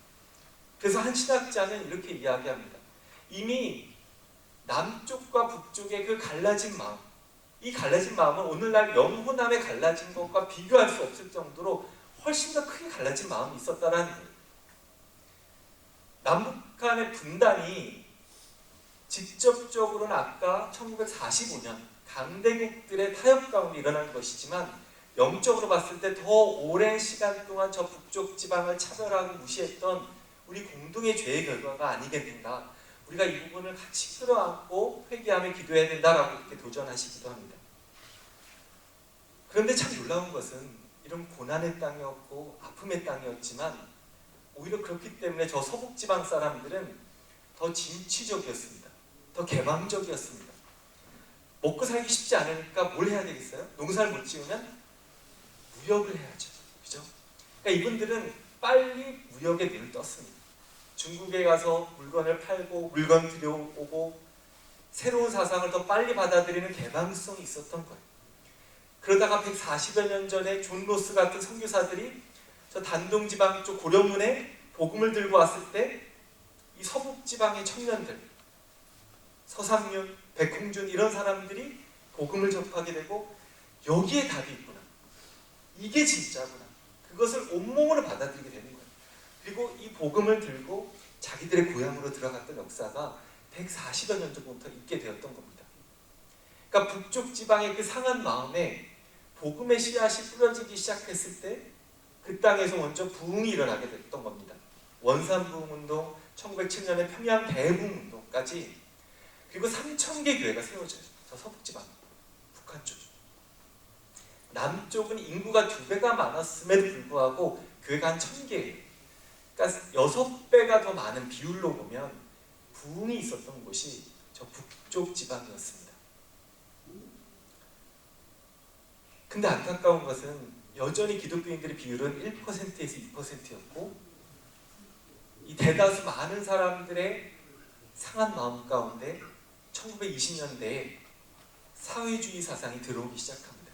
그래서 한 신학자는 이렇게 이야기합니다. 이미 남쪽과 북쪽의 그 갈라진 마음, 이 갈라진 마음은 오늘날 영호남에 갈라진 것과 비교할 수 없을 정도로 훨씬 더 크게 갈라진 마음이 있었다라는 거예요. 남북한의 분단이 직접적으로는 아까 1945년 강대국들의 타협 가운데 일어난 것이지만, 영적으로 봤을 때 더 오랜 시간 동안 저 북쪽 지방을 차별하고 무시했던 우리 공동의 죄의 결과가 아니겠는가. 우리가 이 부분을 같이 끌어안고 회개하며 기도해야 된다라고 이렇게 도전하시기도 합니다. 그런데 참 놀라운 것은 이런 고난의 땅이었고 아픔의 땅이었지만, 오히려 그렇기 때문에 저 서북지방 사람들은 더 진취적이었습니다. 더 개방적이었습니다. 먹고 살기 쉽지 않으니까 뭘 해야 되겠어요? 농사를 못 지으면 무역을 해야죠. 그죠? 그러니까 이분들은 빨리 무역에 눈을 떴습니다. 중국에 가서 물건을 팔고 물건 들여오고 새로운 사상을 더 빨리 받아들이는 개방성이 있었던 거예요. 그러다가 140여 년 전에 존 로스 같은 선교사들이 저 단동지방 쪽 고려문에 복음을 들고 왔을 때 이 서북지방의 청년들, 서상윤, 백홍준 이런 사람들이 복음을 접하게 되고, 여기에 답이 있구나, 이게 진짜구나, 그것을 온몸으로 받아들이게 되는 거예요. 그리고 이 복음을 들고 자기들의 고향으로 들어갔던 역사가 140여 년 전부터 있게 되었던 겁니다. 그러니까 북쪽 지방의 그 상한 마음에 복음의 씨앗이 뿌려지기 시작했을 때 그 땅에서 먼저 부흥이 일어나게 됐던 겁니다. 원산부흥운동, 1907년에 평양 대부흥운동까지, 그리고 3,000개 교회가 세워져요. 저 서북지방, 북한 쪽. 남쪽은 인구가 2배가 많았음에도 불구하고 교회가 한 1,000개예요. 그러니까 6배가 더 많은 비율로 보면 부흥이 있었던 곳이 저 북쪽 지방이었습니다. 근데 안타까운 것은 여전히 기독교인들의 비율은 1%에서 2%였고, 이 대다수 많은 사람들의 상한 마음 가운데 1920년대에 사회주의 사상이 들어오기 시작합니다.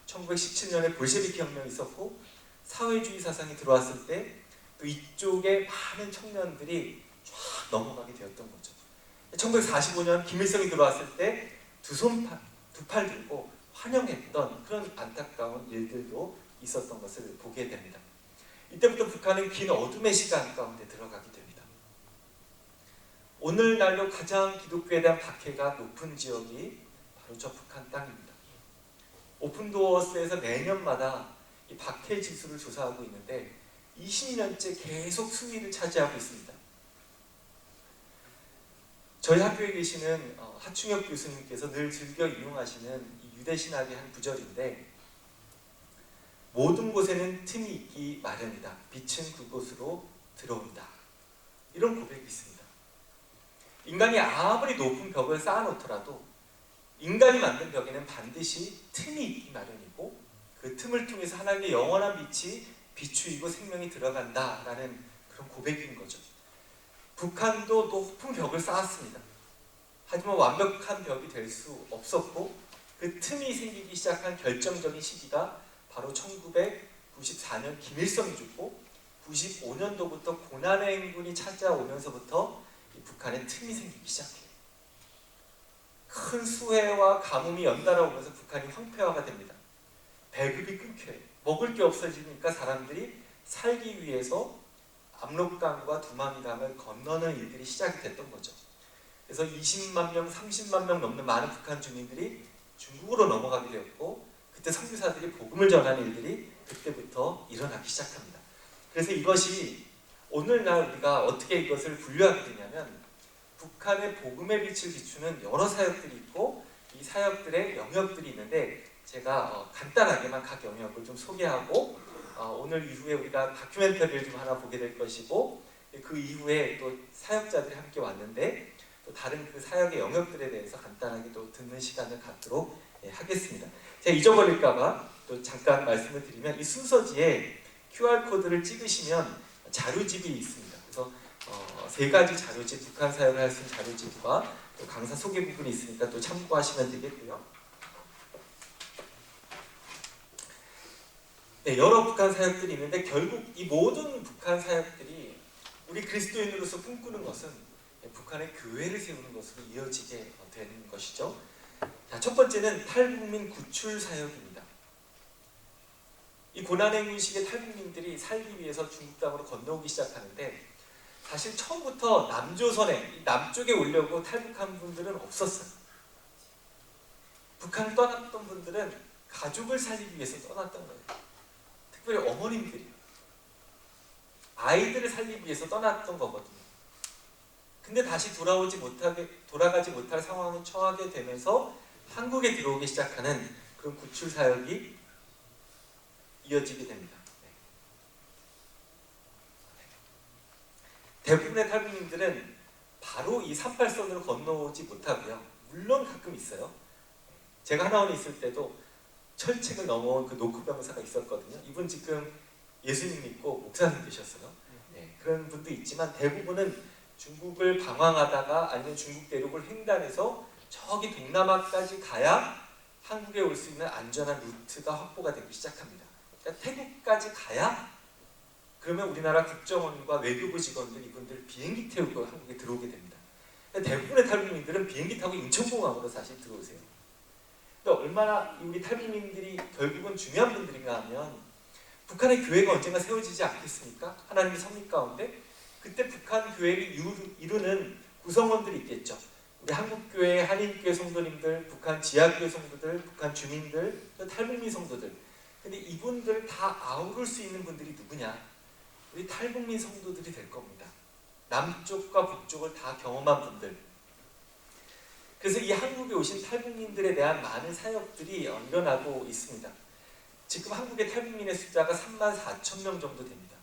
1917년에 볼셰비키 혁명이 있었고, 사회주의 사상이 들어왔을 때 또 이쪽에 많은 청년들이 쫙 넘어가게 되었던 거죠. 1945년 김일성이 들어왔을 때 두 팔 들고 환영했던 그런 안타까운 일들도 있었던 것을 보게 됩니다. 이때부터 북한은 긴 어둠의 시간 가운데 들어가게 됩니다. 오늘날로 가장 기독교에 대한 박해가 높은 지역이 바로 저 북한 땅입니다. 오픈도어스에서 매년마다 이 박해 지수를 조사하고 있는데 20년째 계속 수위를 차지하고 있습니다. 저희 학교에 계시는 하충혁 교수님께서 늘 즐겨 인용하시는 이 유대신학의 한 구절인데, 모든 곳에는 틈이 있기 마련이다. 빛은 그곳으로 들어온다. 이런 고백이 있습니다. 인간이 아무리 높은 벽을 쌓아놓더라도 인간이 만든 벽에는 반드시 틈이 있기 마련이고, 그 틈을 통해서 하나님의 영원한 빛이 비추이고 생명이 들어간다라는 그런 고백인 거죠. 북한도 높은 벽을 쌓았습니다. 하지만 완벽한 벽이 될 수 없었고, 그 틈이 생기기 시작한 결정적인 시기가 바로 1994년 김일성이 죽고 95년도부터 고난의 행군이 찾아오면서부터 이 북한에 틈이 생기기 시작해요. 큰 수해와 가뭄이 연달아 오면서 북한이 황폐화가 됩니다. 배급이 끊겨요. 먹을 게 없어지니까 사람들이 살기 위해서 압록강과 두만강을 건너는 일들이 시작이 됐던 거죠. 그래서 20만 명, 30만 명 넘는 많은 북한 주민들이 중국으로 넘어가게 되었고, 그때 선교사들이 복음을 전하는 일들이 그때부터 일어나기 시작합니다. 그래서 이것이 오늘날 우리가 어떻게 이것을 분류하게 되냐면, 북한의 복음의 빛을 비추는 여러 사역들이 있고, 이 사역들의 영역들이 있는데, 제가 간단하게만 각 영역을 좀 소개하고, 오늘 이후에 우리가 다큐멘터리를 좀 하나 보게 될 것이고, 그 이후에 또 사역자들이 함께 왔는데 또 다른 그 사역의 영역들에 대해서 간단하게 또 듣는 시간을 갖도록 하겠습니다. 제가 잊어버릴까봐 또 잠깐 말씀을 드리면, 이 순서지에 QR코드를 찍으시면 자료집이 있습니다. 그래서 세 가지 자료집, 북한 사역을 할 수 있는 자료집과 또 강사 소개 부분이 있으니까 또 참고하시면 되겠고요. 네, 여러 북한 사역들이 있는데, 결국 이 모든 북한 사역들이 우리 그리스도인으로서 꿈꾸는 것은 북한의 교회를 세우는 것으로 이어지게 되는 것이죠. 자, 첫 번째는 탈북민 구출 사역입니다. 이 고난의 군식의 탈북민들이 살기 위해서 중국 땅으로 건너오기 시작하는데, 사실 처음부터 남조선에, 남쪽에 오려고 탈북한 분들은 없었어요. 북한을 떠났던 분들은 가족을 살리기 위해서 떠났던 거예요. 특별히 어머님들이 아이들을 살리기 위해서 떠났던 거거든요. 근데 다시 돌아가지 못할 상황에 처하게 되면서 한국에 들어오기 시작하는 그런 구출 사역이 이어지게 됩니다. 대부분의 탈북민들은 바로 이 38선으로 건너오지 못하고요. 물론 가끔 있어요. 제가 하나원에 있을 때도 철책을 넘어온 그 노크 병사가 있었거든요. 이분 지금 예수님 믿고 목사님 되셨어요. 네, 그런 분도 있지만 대부분은 중국을 방황하다가 아니면 중국 대륙을 횡단해서 저기 동남아까지 가야 한국에 올 수 있는 안전한 루트가 확보가 되기 시작합니다. 그러니까 태국까지 가야, 그러면 우리나라 국정원과 외교부 직원들 이분들 비행기 태우고 한국에 들어오게 됩니다. 대부분의 탈북민들은 비행기 타고 인천공항으로 사실 들어오세요. 그러니까 얼마나 우리 탈북민들이 결국은 중요한 분들인가 하면, 북한의 교회가 언젠가 세워지지 않겠습니까? 하나님의 섭리 가운데 그때 북한 교회를 이루는 구성원들이 있겠죠. 우리 한국교회, 한인교회 성도님들, 북한 지하교회 성도들, 북한 주민들, 탈북민 성도들. 근데 이분들 다 아우를 수 있는 분들이 누구냐? 우리 탈북민 성도들이 될 겁니다. 남쪽과 북쪽을 다 경험한 분들. 그래서 이 한국에 오신 탈북민들에 대한 많은 사역들이 일어나고 있습니다. 지금 한국의 탈북민의 숫자가 34,000명 정도 됩니다.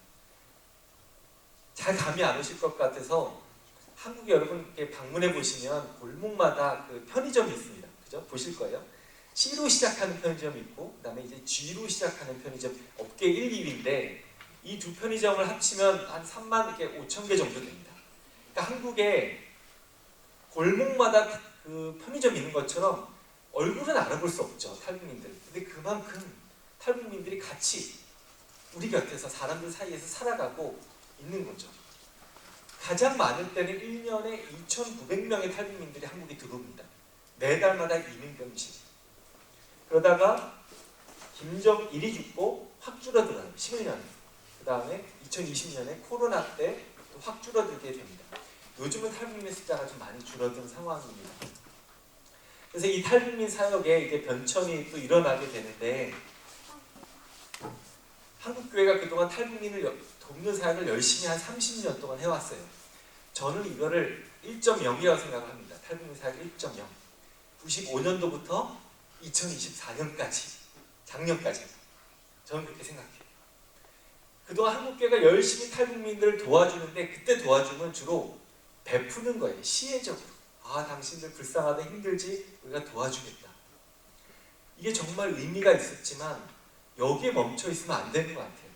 잘 감이 안 오실 것 같아서 한국에 여러분 이렇게 방문해 보시면 골목마다 그 편의점이 있습니다. 그죠? 보실 거예요. C로 시작하는 편의점이 있고, 그 다음에 이제 G로 시작하는 편의점, 업계 1, 2위인데 이 두 편의점을 합치면 한 35,000개 정도 됩니다. 그러니까 한국에 골목마다 그 편의점이 있는 것처럼 얼굴은 알아볼 수 없죠, 탈북민들. 근데 그만큼 탈북민들이 같이 우리 곁에서 사람들 사이에서 살아가고 있는 거죠. 가장 많을 때는 1년에 2,900명의 탈북민들이 한국에 들어옵니다. 매달마다 2명씩. 그러다가 김정일이 죽고 확 줄어들어요. 11년. 그 다음에 2020년에 코로나 때 또 확 줄어들게 됩니다. 요즘은 탈북민 숫자가 좀 많이 줄어든 상황입니다. 그래서 이 탈북민 사역에 이제 변천이 또 일어나게 되는데, 한국교회가 그동안 탈북민을 돕는 사역을 열심히 한 30년 동안 해왔어요. 저는 이거를 1.0이라고 생각을 합니다. 탈북민 사역 1.0. 95년도부터 2024년까지, 작년까지 저는 그렇게 생각해요. 그동안 한국교회가 열심히 탈북민들을 도와주는데, 그때 도와주면 주로 베푸는 거예요. 시혜적으로. 아, 당신들 불쌍하다, 힘들지, 우리가 도와주겠다. 이게 정말 의미가 있었지만 여기에 멈춰 있으면 안 되는 것 같아요.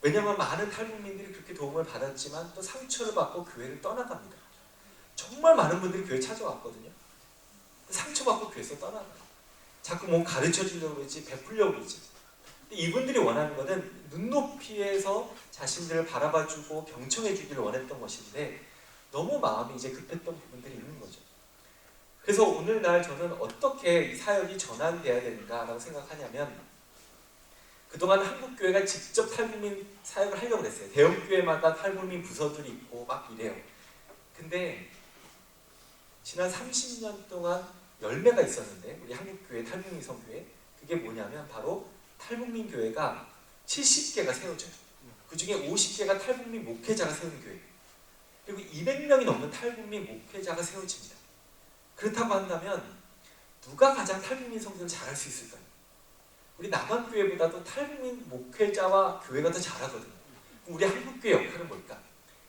왜냐하면 많은 탈북민들이 그렇게 도움을 받았지만 또 상처를 받고 교회를 떠나갑니다. 정말 많은 분들이 교회 찾아왔거든요. 상처받고 교회에서 떠나가요. 자꾸 뭐 가르쳐 주려고 그러지, 베풀려고 그러지. 이분들이 원하는 것은 눈높이에서 자신들을 바라봐주고 경청해주기를 원했던 것인데, 너무 마음이 이제 급했던 부분들이 있는 거죠. 그래서 오늘날 저는 어떻게 이 사역이 전환돼야 되는가라고 생각하냐면, 그동안 한국교회가 직접 탈북민 사역을 하려고 했어요. 대형교회마다 탈북민 부서들이 있고 막 이래요. 근데 지난 30년 동안 열매가 있었는데, 우리 한국교회 탈북민 선교회, 그게 뭐냐면 바로 탈북민 교회가 70개가 세워져요. 그 중에 50개가 탈북민 목회자가 세운 교회, 그리고 200명이 넘는 탈북민 목회자가 세워집니다. 그렇다고 한다면 누가 가장 탈북민 선교를 잘할 수 있을까요? 우리 남한교회보다도 탈북민 목회자와 교회가 더 잘하거든요. 우리 한국교회 역할은 뭘까?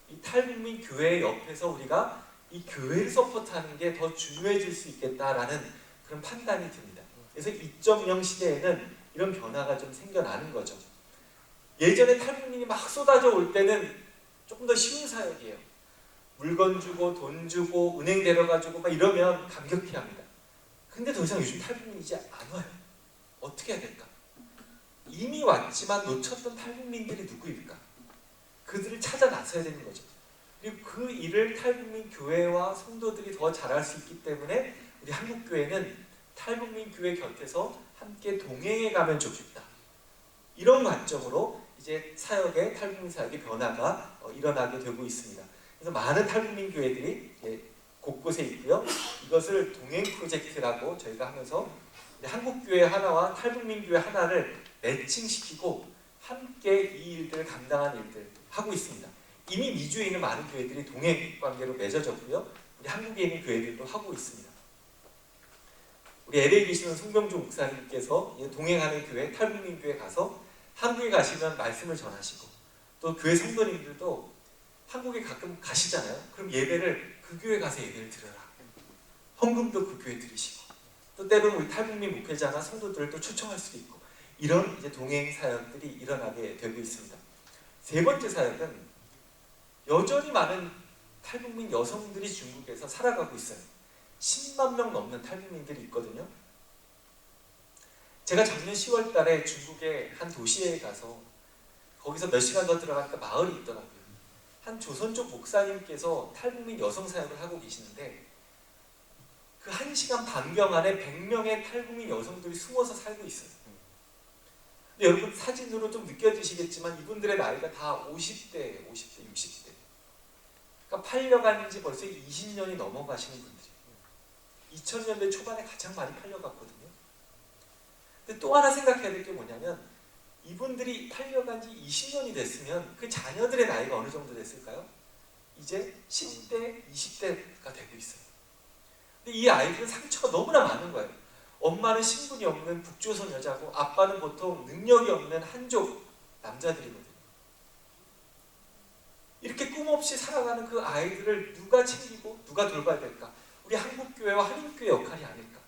이 탈북민 교회 옆에서 우리가 이 교회를 서포트하는 게 더 중요해질 수 있겠다라는 그런 판단이 듭니다. 그래서 2.0 시대에는 이런 변화가 좀 생겨나는 거죠. 예전에 탈북민이 막 쏟아져 올 때는 조금 더 쉬운 사역이에요. 물건 주고 돈 주고 은행 데려가지고 막 이러면 감격해 합니다. 근데 더 이상 요즘 탈북민이 이제 안 와요. 어떻게 해야 될까? 이미 왔지만 놓쳤던 탈북민들이 누구일까? 그들을 찾아 나서야 되는 거죠. 그리고 그 일을 탈북민 교회와 성도들이 더 잘할 수 있기 때문에 우리 한국교회는 탈북민 교회 곁에서 함께 동행해 가면 좋겠다. 이런 관점으로 이제 사역의 탈북민 사역의 변화가 일어나게 되고 있습니다. 그래서 많은 탈북민 교회들이 곳곳에 있고요. 이것을 동행 프로젝트라고 저희가 하면서 한국교회 하나와 탈북민 교회 하나를 매칭시키고 함께 이 일들을 감당하는 일들 하고 있습니다. 이미 미주에 있는 많은 교회들이 동행 관계로 맺어졌고요. 우리 한국에 있는 교회들도 하고 있습니다. 우리 LA에 계시는 송병주 목사님께서 동행하는 교회, 탈북민 교회 가서 한국에 가시면 말씀을 전하시고, 또 교회 성도님들도 한국에 가끔 가시잖아요. 그럼 예배를 그 교회 가서 예배를 들으라. 헌금도 그 교회 드리시고, 또 때로는 우리 탈북민 목회자나 성도들을 또 초청할 수도 있고, 이런 이제 동행 사역들이 일어나게 되고 있습니다. 세 번째 사역은 여전히 많은 탈북민 여성들이 중국에서 살아가고 있어요. 10만 명 넘는 탈북민들이 있거든요. 제가 작년 10월 달에 중국의 한 도시에 가서 거기서 몇 시간 더 들어가니까 마을이 있더라고요. 한 조선족 목사님께서 탈북민 여성 사역을 하고 계시는데, 그 1시간 반경 안에 100명의 탈북민 여성들이 숨어서 살고 있어요. 근데 여러분 사진으로 좀 느껴지시겠지만 이분들의 나이가 다 50대, 60대. 그러니까 팔려간 지 벌써 20년이 넘어가시는 분들이에요. 2000년대 초반에 가장 많이 팔려갔거든요. 근데 또 하나 생각해야 될 게 뭐냐면, 이분들이 팔려간 지 20년이 됐으면 그 자녀들의 나이가 어느 정도 됐을까요? 이제 10대, 20대가 되고 있어요. 근데 이 아이들은 상처가 너무나 많은 거예요. 엄마는 신분이 없는 북조선 여자고, 아빠는 보통 능력이 없는 한족 남자들이거든요. 이렇게 꿈없이 살아가는 그 아이들을 누가 챙기고 누가 돌봐야 될까? 우리 한국교회와 한인교회 역할이 아닐까?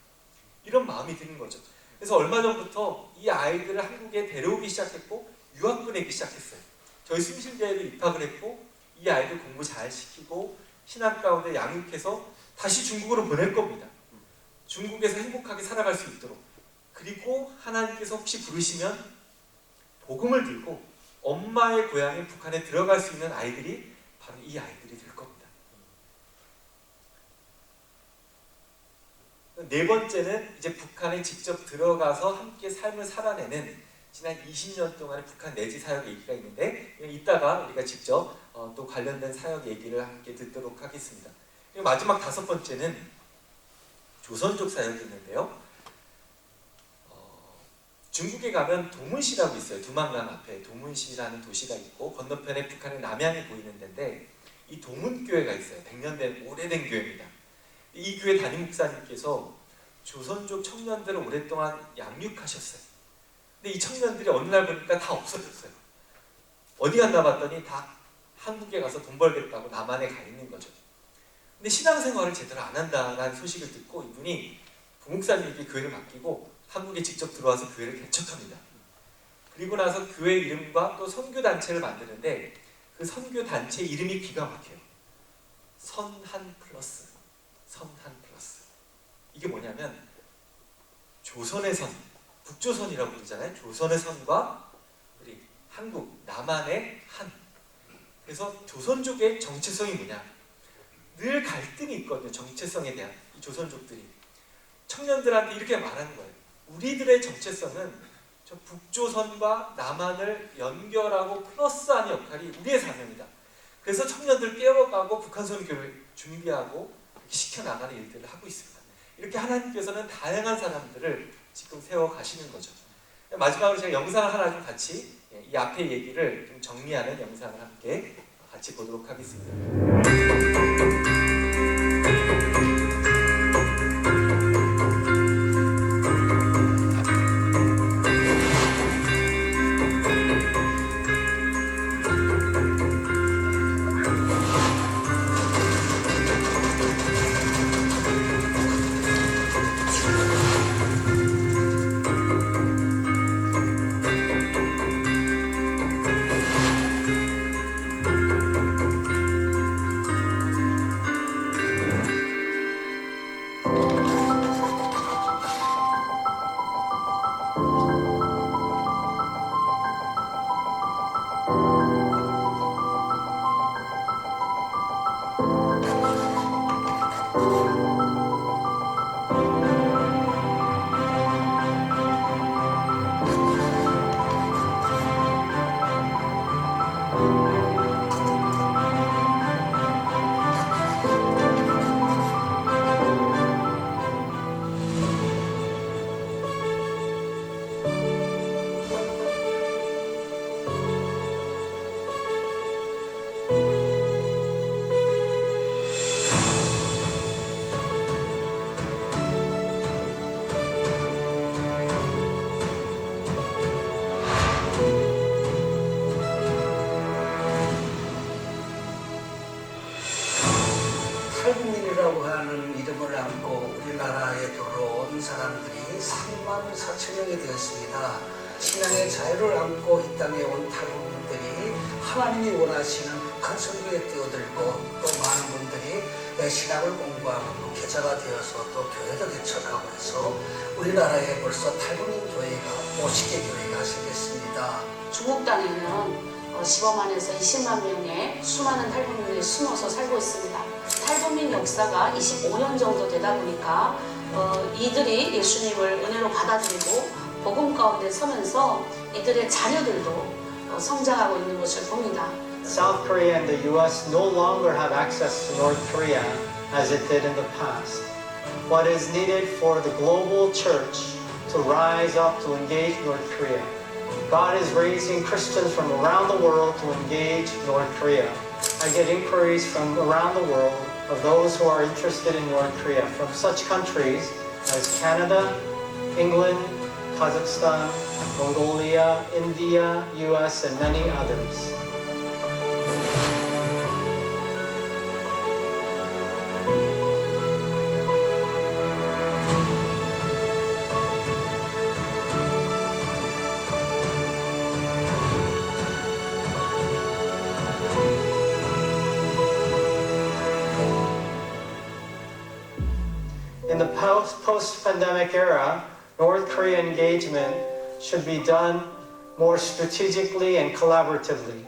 이런 마음이 드는 거죠. 그래서 얼마 전부터 이 아이들을 한국에 데려오기 시작했고 유학 보내기 시작했어요. 저희 순실대에도 입학을 했고, 이 아이들 공부 잘 시키고 신학 가운데 양육해서 다시 중국으로 보낼 겁니다. 중국에서 행복하게 살아갈 수 있도록. 그리고 하나님께서 혹시 부르시면 복음을 들고 엄마의 고향인 북한에 들어갈 수 있는 아이들이 바로 이 아이들이 될 겁니다. 네 번째는 이제 북한에 직접 들어가서 함께 삶을 살아내는 지난 20년 동안의 북한 내지 사역 얘기가 있는데 이따가 우리가 직접 또 관련된 사역 얘기를 함께 듣도록 하겠습니다. 그리고 마지막 다섯 번째는 조선족 사역이 있는데요. 중국에 가면 도문시라고 있어요. 두만강 앞에 도문시라는 도시가 있고 건너편에 북한의 남양이 보이는 데인데 이 도문교회가 있어요. 100년 된 오래된 교회입니다. 이 교회 담임 목사님께서 조선족 청년들을 오랫동안 양육하셨어요. 근데 이 청년들이 어느 날 보니까 다 없어졌어요. 어디 갔나 봤더니 다 한국에 가서 돈 벌겠다고 남한에 가 있는 거죠. 근데 신앙생활을 제대로 안 한다는 소식을 듣고 이분이 부목사님에게 교회를 맡기고 한국에 직접 들어와서 교회를 개척합니다. 그리고 나서 교회 이름과 또 선교단체를 만드는데 그 선교단체 이름이 기가 막혀요. 선한플러스. 선한플러스. 이게 뭐냐면 조선의 선, 북조선이라고 부르잖아요. 조선의 선과 우리 한국, 남한의 한. 그래서 조선족의 정체성이 뭐냐? 늘 갈등이 있거든요. 정체성에 대한 이 조선족들이 청년들한테 이렇게 말하는 거예요. 우리들의 정체성은 저 북조선과 남한을 연결하고 플러스하는 역할이 우리의 사명이다. 그래서 청년들 깨워가고 북한 선교를 준비하고 시켜나가는 일들을 하고 있습니다. 이렇게 하나님께서는 다양한 사람들을 지금 세워가시는 거죠. 마지막으로 제가 영상을 하나 좀 같이 이 앞에 얘기를 좀 정리하는 영상을 함께 같이 보도록 하겠습니다. 탈북민이라고 하는 이름을 안고 우리나라에 들어온 사람들이 3만 4천 명이 되었습니다. 신앙의 자유를 안고 이 땅에 온 탈북민들이 하나님이 원하시는 북한 선교에 뛰어들고 또 많은 분들이 신학을 공부하고 교자가 되어서 또 교회도 개척하고 해서 우리나라에 벌써 탈북민 교회가 50개 교회가 생겼습니다. 중국 땅에는 15만에서 20만 명의 수많은 탈북민들이 숨어서 살고 있습니다. 탈북민 역사가 25년 정도 되다 보니까 이들이 예수님을 은혜로 받아들이고 복음 가운데 서면서 이들의 자녀들도 성장하고 있는 것을 봅니다. South Korea and the US no longer have access to North Korea as it did in the past. What is needed for the global church to rise up to engage North Korea? God is raising Christians from around the world to engage North Korea. I get inquiries from around the world of those who are interested in North Korea from such countries as Canada, England, Kazakhstan, Mongolia, India, US, and many others. In the post-pandemic era, North Korea engagement should be done more strategically and collaboratively.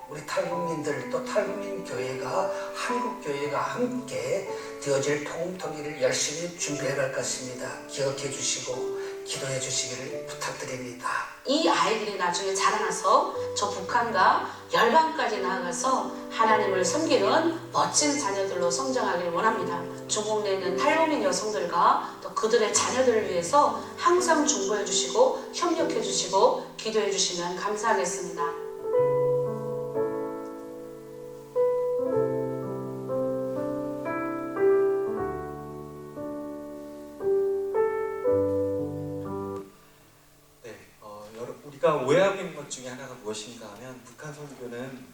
우리 탈북민들 또 탈북민 교회가 한국 교회가 함께 되어질 통일을 열심히 준비해 갈 것입니다. 기억해 주시고 기도해 주시기를 부탁드립니다. 이 아이들이 나중에 자라나서 저 북한과 열방까지 나아가서 하나님을 섬기는 멋진 자녀들로 성장하길 원합니다. 중국 내에 있는 탈북민 여성들과 또 그들의 자녀들을 위해서 항상 중보해 주시고 협력해 주시고 기도해 주시면 감사하겠습니다. 우리가 오해하고 있는 것 중에 하나가 무엇인가 하면 북한 선교는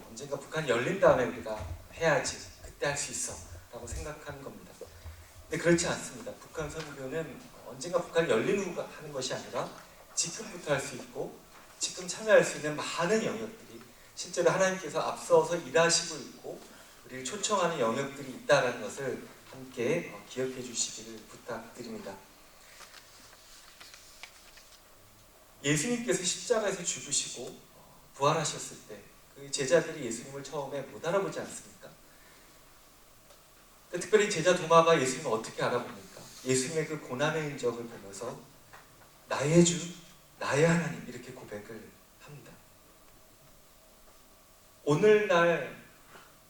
언젠가 북한이 열린 다음에 우리가 해야지, 그때 할 수 있어 라고 생각하는 겁니다. 근데 그렇지 않습니다. 북한 선교는 언젠가 북한이 열린 후 하는 것이 아니라 지금부터 할 수 있고 지금 참여할 수 있는 많은 영역들이 실제로 하나님께서 앞서서 일하시고 있고 우리를 초청하는 영역들이 있다는 것을 함께 기억해 주시기를 부탁드립니다. 예수님께서 십자가에서 죽으시고 부활하셨을 때 그 제자들이 예수님을 처음에 못 알아보지 않습니까? 특별히 제자 도마가 예수님을 어떻게 알아봅니까? 예수님의 그 고난의 흔적을 보면서 나의 주, 나의 하나님 이렇게 고백을 합니다. 오늘날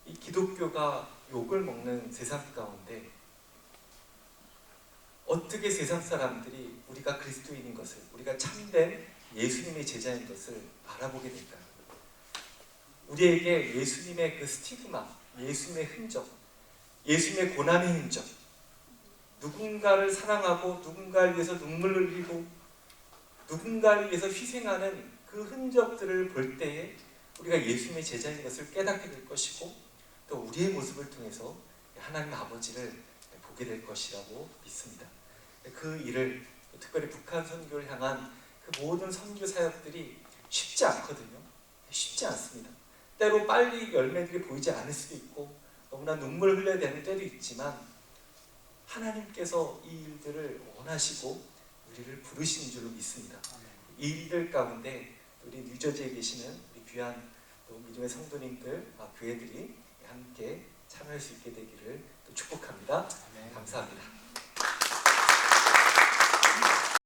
이 기독교가 욕을 먹는 세상 가운데 어떻게 세상 사람들이 우리가 그리스도인인 것을, 우리가 참된 예수님의 제자인 것을 알아보게 될까요? 우리에게 예수님의 그 스티그마, 예수님의 흔적, 예수님의 고난의 흔적, 누군가를 사랑하고 누군가를 위해서 눈물을 흘리고 누군가를 위해서 희생하는 그 흔적들을 볼 때에 우리가 예수님의 제자인 것을 깨닫게 될 것이고 또 우리의 모습을 통해서 하나님 아버지를 보게 될 것이라고 믿습니다. 그 일을 특별히 북한 선교를 향한 그 모든 선교 사역들이 쉽지 않거든요. 쉽지 않습니다. 때로 빨리 열매들이 보이지 않을 수도 있고 너무나 눈물 흘려야 되는 때도 있지만 하나님께서 이 일들을 원하시고 우리를 부르신 줄로 믿습니다. 이 일들 가운데 우리 뉴저지에 계시는 우리 귀한 또 믿음의 성도님들, 교회들이 함께 참여할 수 있게 되기를 또 축복합니다. 감사합니다.